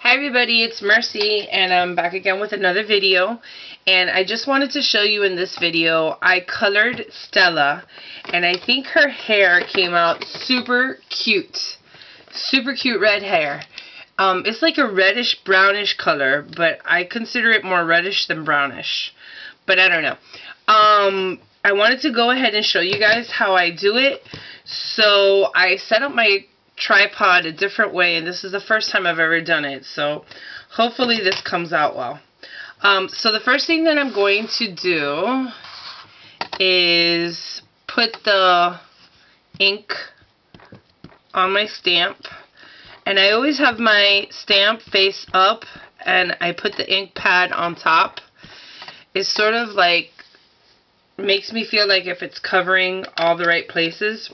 Hi everybody, it's Mercy and I'm back again with another video, and I just wanted to show you in this video I colored Stella and I think her hair came out super cute red hair. It's like a reddish brownish color, but I consider it more reddish than brownish, but I don't know. I wanted to go ahead and show you guys how I do it. So I set up my tripod a different way, and this is the first time I've ever done it, so hopefully this comes out well. So the first thing that I'm going to do is put the ink on my stamp, and I always have my stamp face up and I put the ink pad on top. It's sort of like makes me feel like if it's covering all the right places.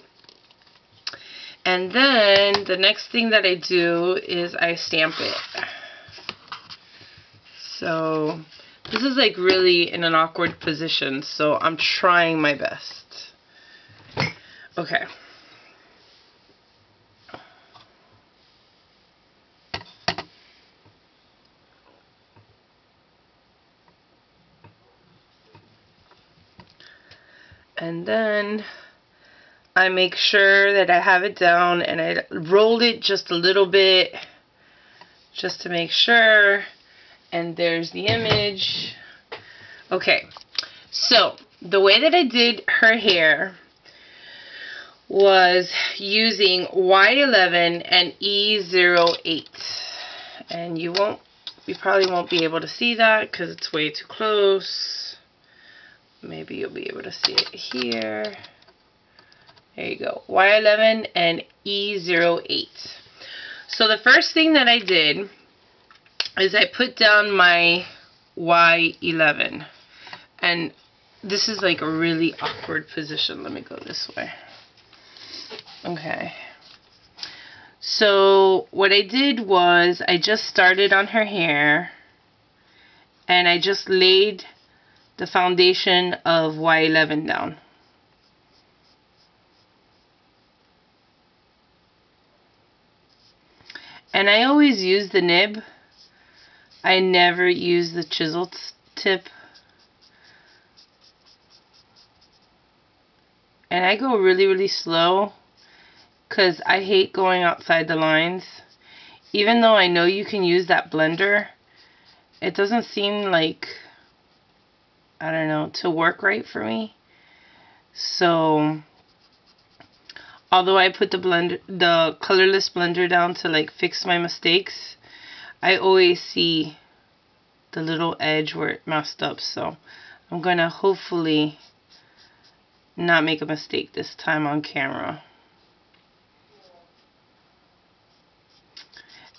And then the next thing that I do is I stamp it. So this is like really in an awkward position, so I'm trying my best. Okay. And then I make sure that I have it down, and I rolled it just a little bit just to make sure. And there's the image. Okay, so the way that I did her hair was using Y11 and E08. And you probably won't be able to see that because it's way too close. Maybe you'll be able to see it here. There you go, Y11 and E08. So the first thing that I did is I put down my Y11. And this is like a really awkward position. Let me go this way. Okay. So what I did was I just started on her hair, and I just laid the foundation of Y11 down. And I always use the nib. I never use the chisel tip. And I go really, really slow because I hate going outside the lines. Even though I know you can use that blender, it doesn't seem like, I don't know, to work right for me. So although I put the colorless blender down to like fix my mistakes, I always see the little edge where it messed up. So I'm gonna hopefully not make a mistake this time on camera.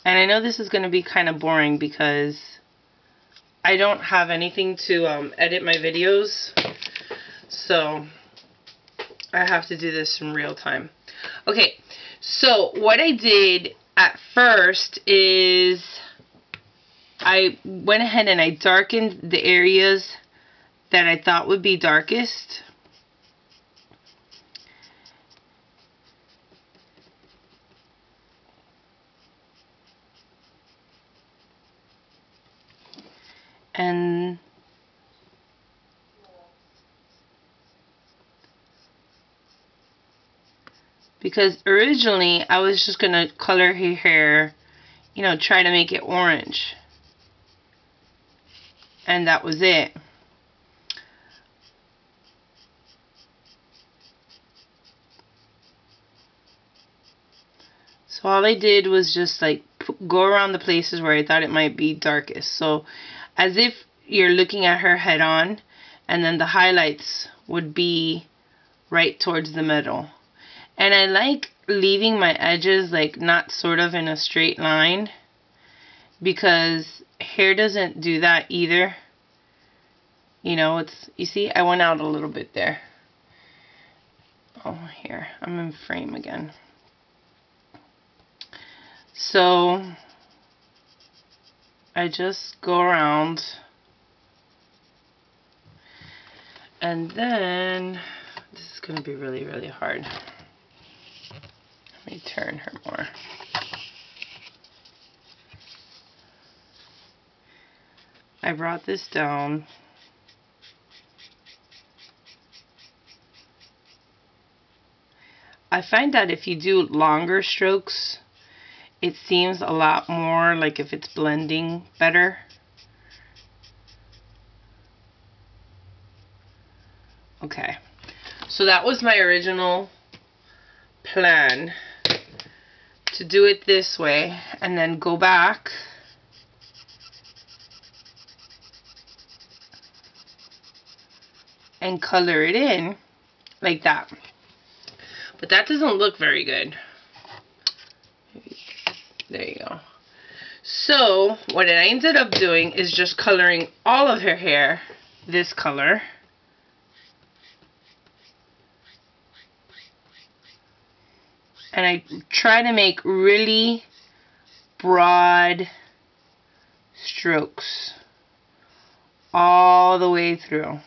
And I know this is gonna be kind of boring because I don't have anything to edit my videos, so I have to do this in real time. Okay, so what I did at first is I went ahead and I darkened the areas that I thought would be darkest. And because originally I was just gonna color her hair, you know, try to make it orange. And that was it. So all I did was just like go around the places where I thought it might be darkest. So as if you're looking at her head on, and then the highlights would be right towards the middle. And I like leaving my edges like not sort of in a straight line, because hair doesn't do that either. You know, you see, I went out a little bit there. Oh, here, I'm in frame again. So I just go around, and then this is going to be really, really hard. Let me turn her more. I brought this down. I find that if you do longer strokes, it seems a lot more like if it's blending better. Okay, so that was my original plan, to do it this way and then go back and color it in like that. But that doesn't look very good. There you go. So what I ended up doing is just coloring all of her hair this color. And I try to make really broad strokes all the way through.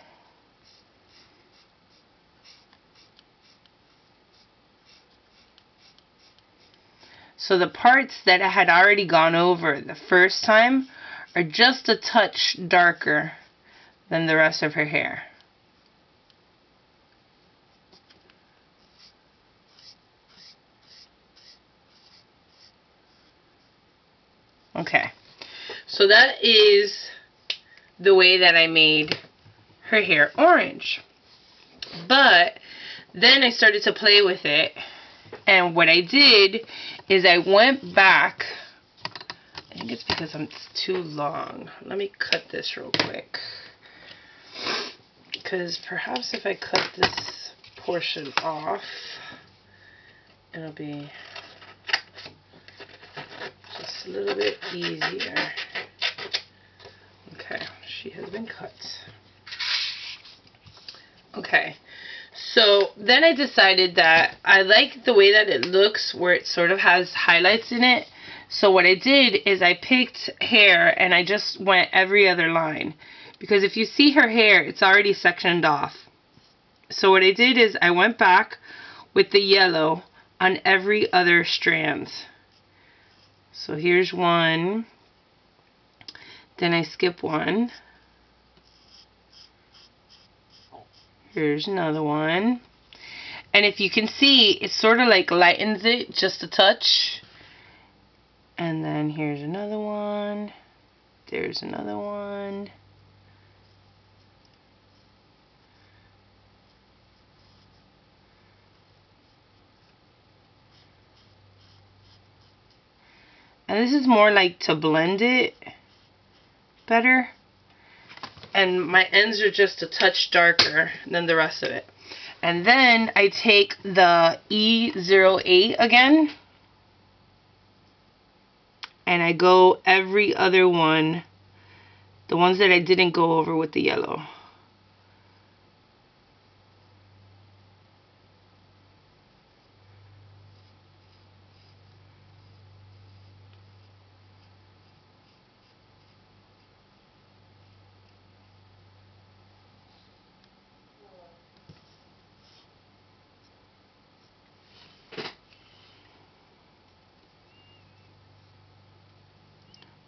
So the parts that I had already gone over the first time are just a touch darker than the rest of her hair. Okay, so that is the way that I made her hair orange. But then I started to play with it, and what I did is I went back. I think it's because it's too long. Let me cut this real quick, because perhaps if I cut this portion off, it'll be just a little bit easier. Okay, she has been cut. Okay, so then I decided that I like the way that it looks, where it sort of has highlights in it. So what I did is I picked hair and I just went every other line, because if you see her hair, it's already sectioned off. So what I did is I went back with the yellow on every other strand. So here's one, then I skip one, here's another one, and if you can see, it sort of like lightens it just a touch, and then here's another one, there's another one, and this is more like to blend it better, and my ends are just a touch darker than the rest of it. And then I take the E08 again and I go every other one, the ones that I didn't go over with the yellow.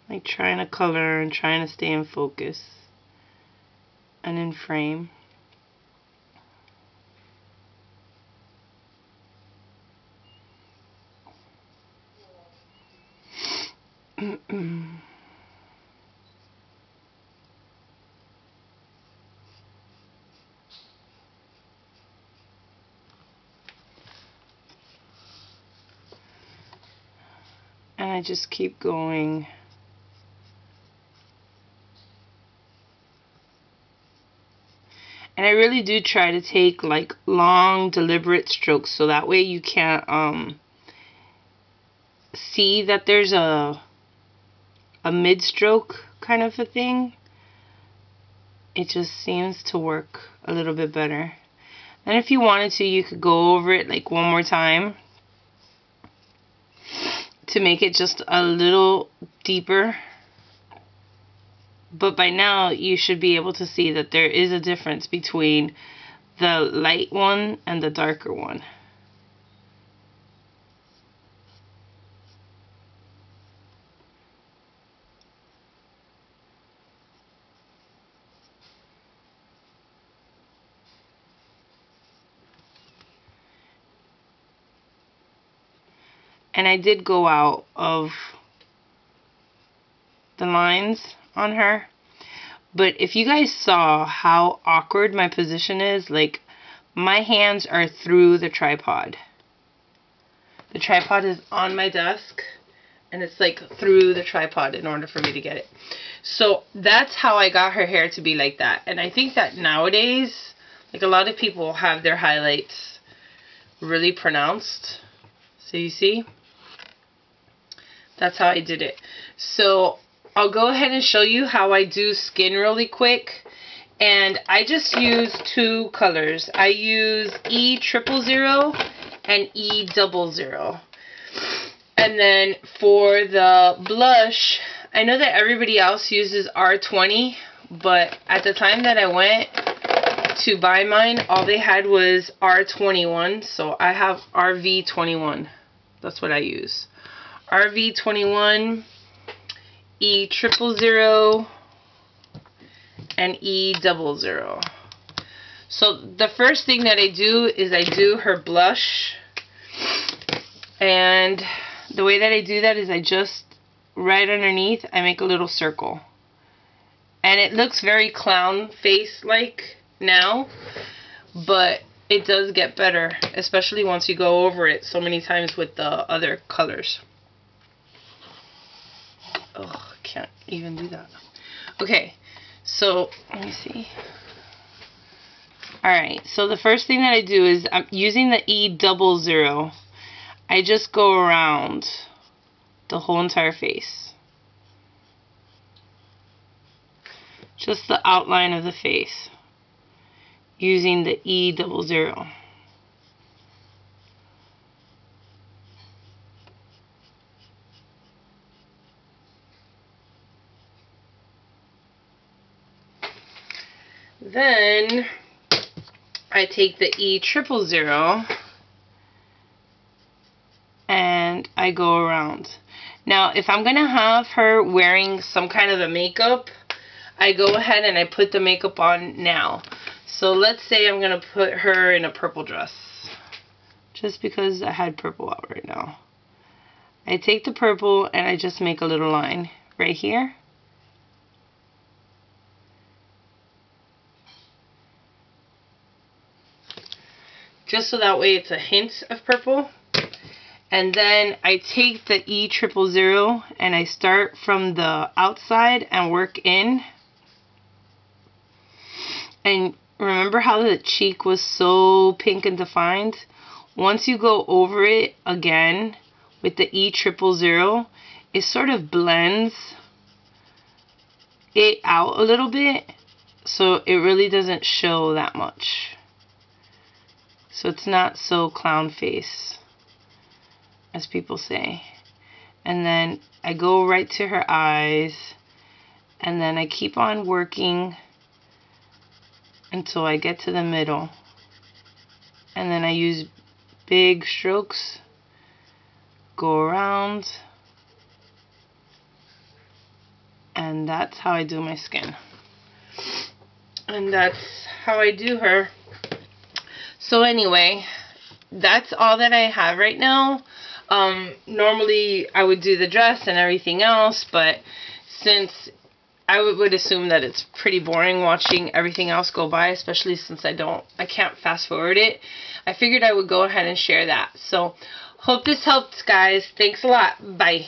Like trying to color and trying to stay in focus and in frame. And I just keep going. And I really do try to take like long, deliberate strokes, so that way you can't see that there's a mid-stroke kind of a thing. It just seems to work a little bit better. And if you wanted to, you could go over it like one more time to make it just a little deeper. But by now, you should be able to see that there is a difference between the light one and the darker one. And I did go out of the lines on her. But if you guys saw how awkward my position is, like, my hands are through the tripod. The tripod is on my desk, and it's like through the tripod in order for me to get it. So that's how I got her hair to be like that. And I think that nowadays, like, a lot of people have their highlights really pronounced. So you see? That's how I did it. So I'll go ahead and show you how I do skin really quick. And I just use two colors. I use E000 and E00. And then for the blush, I know that everybody else uses R20, but at the time that I went to buy mine, all they had was R21, so I have RV21. That's what I use. RV21, E000, and E00. So the first thing that I do is I do her blush, and the way that I do that is I just, right underneath, I make a little circle. And it looks very clown face-like now, but it does get better, especially once you go over it so many times with the other colors. Oh, I can't even do that. Okay, so let me see. Alright, so the first thing that I do is I'm using the E00. I just go around the whole entire face. Just the outline of the face using the E00. Then I take the E000 and I go around. Now, if I'm going to have her wearing some kind of a makeup, I go ahead and I put the makeup on now. So let's say I'm going to put her in a purple dress. Just because I had purple out right now. I take the purple and I just make a little line right here. Just so that way it's a hint of purple. And then I take the E000 and I start from the outside and work in. And remember how the cheek was so pink and defined? Once you go over it again with the E000, it sort of blends it out a little bit, so it really doesn't show that much. So it's not so clown face, as people say. And then I go right to her eyes, and then I keep on working until I get to the middle. And then I use big strokes, go around, and that's how I do my skin. And that's how I do her. So anyway, that's all that I have right now. Normally I would do the dress and everything else, but since I would assume that it's pretty boring watching everything else go by, especially since I can't fast forward it, I figured I would go ahead and share that. So hope this helped, guys. Thanks a lot. Bye.